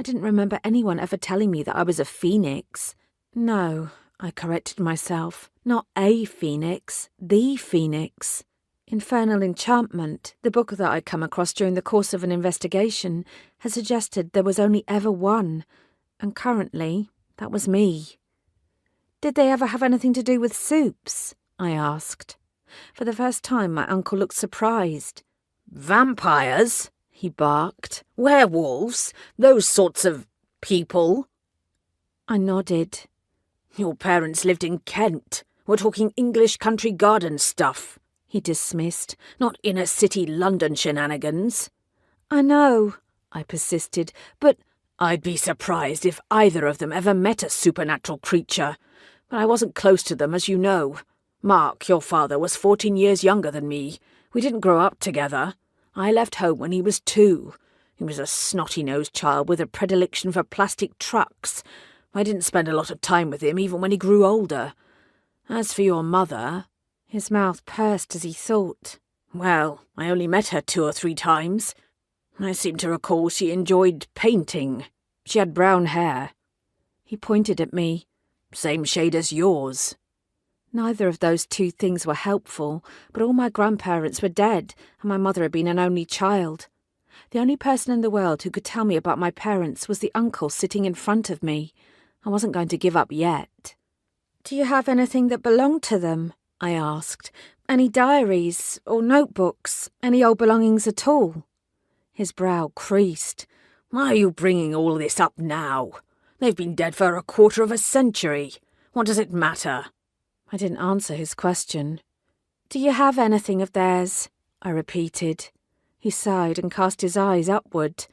I didn't remember anyone ever telling me that I was a phoenix. No, I corrected myself. Not a phoenix, the phoenix. Infernal Enchantment, the book that I'd come across during the course of an investigation, had suggested there was only ever one, and currently, that was me. Did they ever have anything to do with soups? I asked. For the first time, my uncle looked surprised. Vampires? He barked. Werewolves? Those sorts of people? I nodded. Your parents lived in Kent. We're talking English country garden stuff, he dismissed, not inner-city London shenanigans. I know, I persisted, but I'd be surprised if either of them ever met a supernatural creature. But I wasn't close to them, as you know. Mark, your father, was 14 years younger than me. We didn't grow up together. I left home when he was 2. He was a snotty-nosed child with a predilection for plastic trucks. I didn't spend a lot of time with him, even when he grew older. As for your mother... His mouth pursed as he thought. Well, I only met her 2 or 3 times. I seem to recall she enjoyed painting. She had brown hair. He pointed at me. Same shade as yours. Neither of those 2 things were helpful, but all my grandparents were dead, and my mother had been an only child. The only person in the world who could tell me about my parents was the uncle sitting in front of me. I wasn't going to give up yet. Do you have anything that belonged to them? I asked. Any diaries or notebooks, any old belongings at all? His brow creased. Why are you bringing all this up now? They've been dead for a quarter of a century. What does it matter? I didn't answer his question. Do you have anything of theirs? I repeated. He sighed and cast his eyes upward.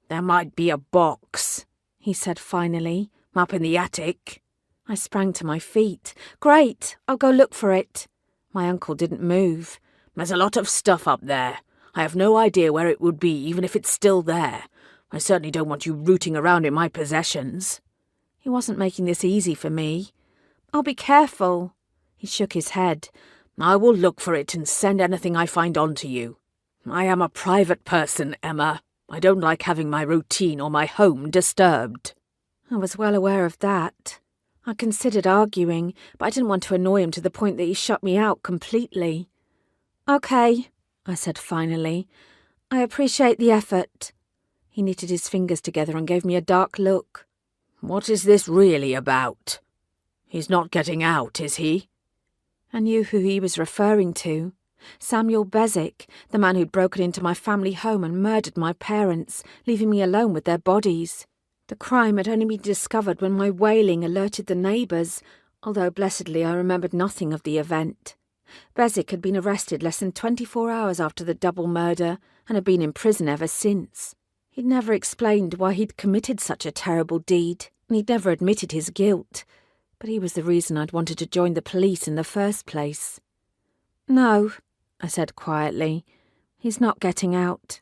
There might be a box, he said finally, up in the attic. I sprang to my feet. Great, I'll go look for it. My uncle didn't move. There's a lot of stuff up there. I have no idea where it would be, even if it's still there. I certainly don't want you rooting around in my possessions. He wasn't making this easy for me. I'll be careful. He shook his head. I will look for it and send anything I find on to you. I am a private person, Emma. I don't like having my routine or my home disturbed. I was well aware of that. I considered arguing, but I didn't want to annoy him to the point that he shut me out completely. Okay, I said finally. I appreciate the effort. He knitted his fingers together and gave me a dark look. What is this really about? He's not getting out, is he? I knew who he was referring to. Samuel Beswick, the man who'd broken into my family home and murdered my parents, leaving me alone with their bodies. The crime had only been discovered when my wailing alerted the neighbours, although blessedly I remembered nothing of the event. Beswick had been arrested less than 24 hours after the double murder and had been in prison ever since. He'd never explained why he'd committed such a terrible deed, and he'd never admitted his guilt. But he was the reason I'd wanted to join the police in the first place. No, I said quietly. He's not getting out.